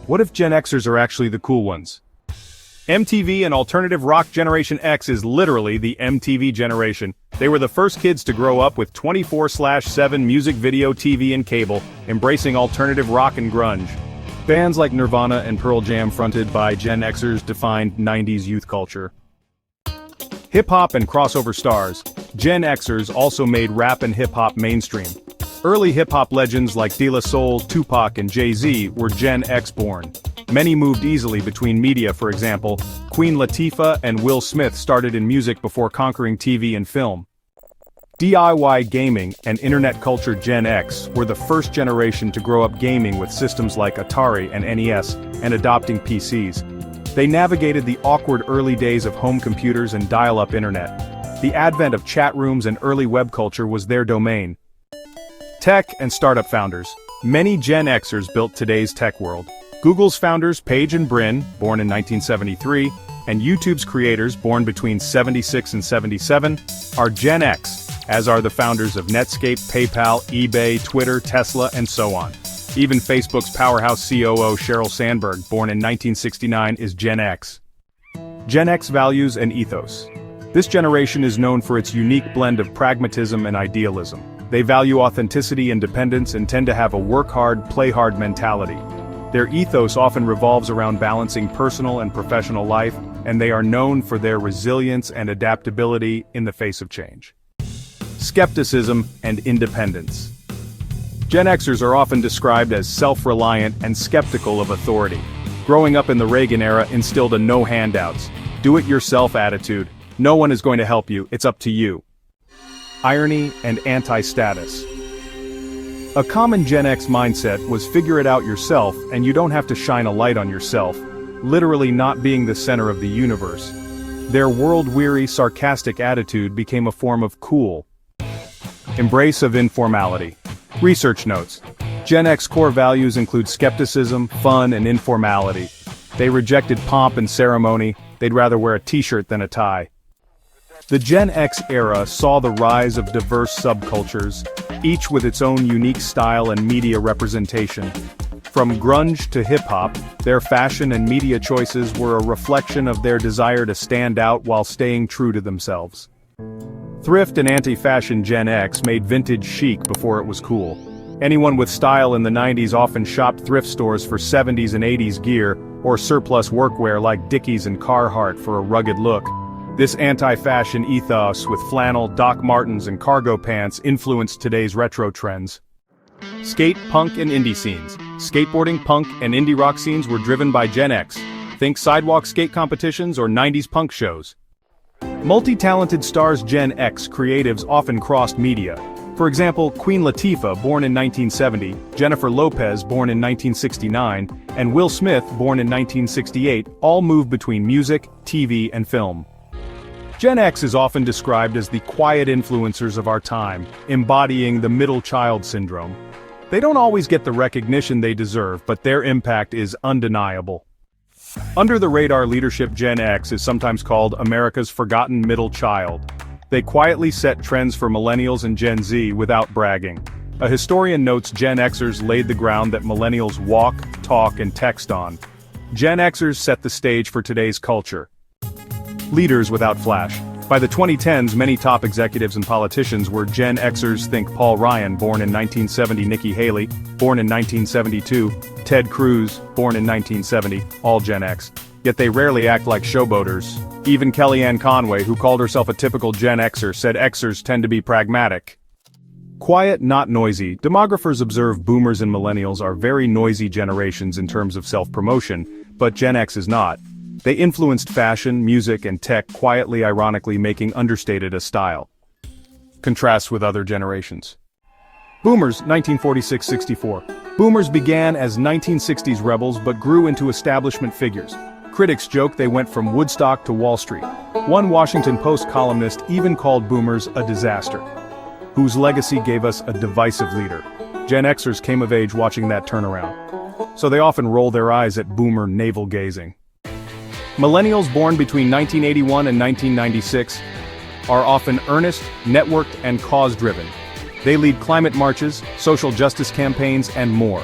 What if Gen Xers are actually the cool ones? MTV and Alternative Rock Generation X is literally the MTV generation. They were the first kids to grow up with 24/7 music video, TV and cable, embracing alternative rock and grunge. Bands like Nirvana and Pearl Jam fronted by Gen Xers defined 90s youth culture. Hip-hop and crossover stars, Gen Xers also made rap and hip-hop mainstream. Early hip-hop legends like De La Soul, Tupac and Jay-Z were Gen X born. Many moved easily between media, for example, Queen Latifah and Will Smith started in music before conquering TV and film. DIY gaming and internet culture Gen X were the first generation to grow up gaming with systems like Atari and NES and adopting PCs. They navigated the awkward early days of home computers and dial-up internet. The advent of chat rooms and early web culture was their domain. Tech and startup founders. Many Gen Xers built today's tech world. Google's founders Page and Brin, born in 1973, and YouTube's creators, born between 76 and 77, are Gen X, as are the founders of Netscape, PayPal, eBay, Twitter, Tesla, and so on. Even Facebook's powerhouse COO Sheryl Sandberg, born in 1969, is Gen X. Gen X values and ethos. This generation is known for its unique blend of pragmatism and idealism. They value authenticity, independence, and tend to have a work hard, play hard mentality. Their ethos often revolves around balancing personal and professional life, and they are known for their resilience and adaptability in the face of change. Skepticism and independence. Gen Xers are often described as self-reliant and skeptical of authority. Growing up in the Reagan era instilled a no handouts, do-it-yourself attitude. No one is going to help you, it's up to you. Irony and anti-status. A common Gen X mindset was figure it out yourself and you don't have to shine a light on yourself, literally not being the center of the universe. Their world-weary, sarcastic attitude became a form of cool. Embrace of informality. Research notes. Gen X core values include skepticism, fun, and informality. They rejected pomp and ceremony, they'd rather wear a t-shirt than a tie. The Gen X era saw the rise of diverse subcultures, each with its own unique style and media representation. From grunge to hip-hop, their fashion and media choices were a reflection of their desire to stand out while staying true to themselves. Thrift and Anti-Fashion Gen X made vintage chic before it was cool. Anyone with style in the 90s often shopped thrift stores for 70s and 80s gear, or surplus workwear like Dickies and Carhartt for a rugged look. This anti-fashion ethos with flannel, Doc Martens and cargo pants influenced today's retro trends. Skate, punk and indie scenes. Skateboarding, punk and indie rock scenes were driven by Gen X. Think sidewalk skate competitions or 90s punk shows. Multi-talented stars Gen X creatives often crossed media. For example, Queen Latifah, born in 1970, Jennifer Lopez, born in 1969, and Will Smith, born in 1968, all moved between music, TV and film. Gen X is often described as the quiet influencers of our time, embodying the middle child syndrome. They don't always get the recognition they deserve, but their impact is undeniable. Under-the-radar leadership Gen X is sometimes called America's forgotten middle child. They quietly set trends for millennials and Gen Z without bragging. A historian notes Gen Xers laid the ground that millennials walk, talk, and text on. Gen Xers set the stage for today's culture. Leaders without flash. By the 2010s, many top executives and politicians were Gen Xers. Think Paul Ryan, born in 1970, Nikki Haley, born in 1972, Ted Cruz, born in 1970, all Gen X. Yet they rarely act like showboaters. Even Kellyanne Conway, who called herself a typical Gen Xer, said Xers tend to be pragmatic. Quiet, not noisy. Demographers observe Boomers and Millennials are very noisy generations in terms of self-promotion, but Gen X is not. They influenced fashion, music, and tech, quietly, ironically making Understated a style. Contrasts with other generations. Boomers, 1946-64. Boomers began as 1960s rebels but grew into establishment figures. Critics joke they went from Woodstock to Wall Street. One Washington Post columnist even called Boomers a disaster, whose legacy gave us a divisive leader. Gen Xers came of age watching that turnaround, so they often roll their eyes at Boomer navel-gazing. Millennials born between 1981 and 1996 are often earnest, networked, and cause-driven. They lead climate marches, social justice campaigns, and more.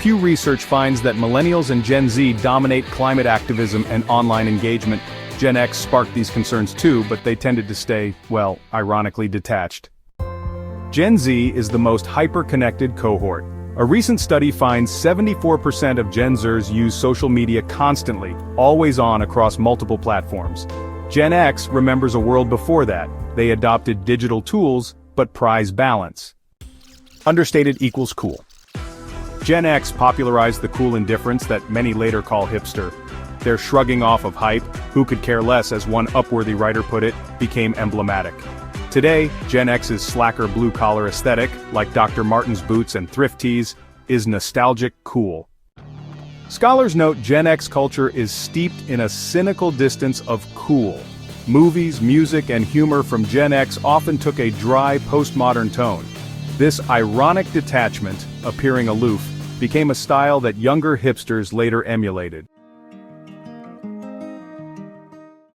Pew Research finds that millennials and Gen Z dominate climate activism and online engagement. Gen X sparked these concerns too, but they tended to stay, well, ironically detached. Gen Z is the most hyper-connected cohort. A recent study finds 74% of Gen Zers use social media constantly, always on across multiple platforms. Gen X remembers a world before that. They adopted digital tools, but prize balance. Understated equals cool. Gen X popularized the cool indifference that many later call hipster. Their shrugging off of hype, who could care less as one Upworthy writer put it, became emblematic. Today, Gen X's slacker blue-collar aesthetic, like Dr. Martens boots and thrift tees, is nostalgic cool. Scholars note Gen X culture is steeped in a cynical distance of cool. Movies, music, and humor from Gen X often took a dry, postmodern tone. This ironic detachment, appearing aloof, became a style that younger hipsters later emulated.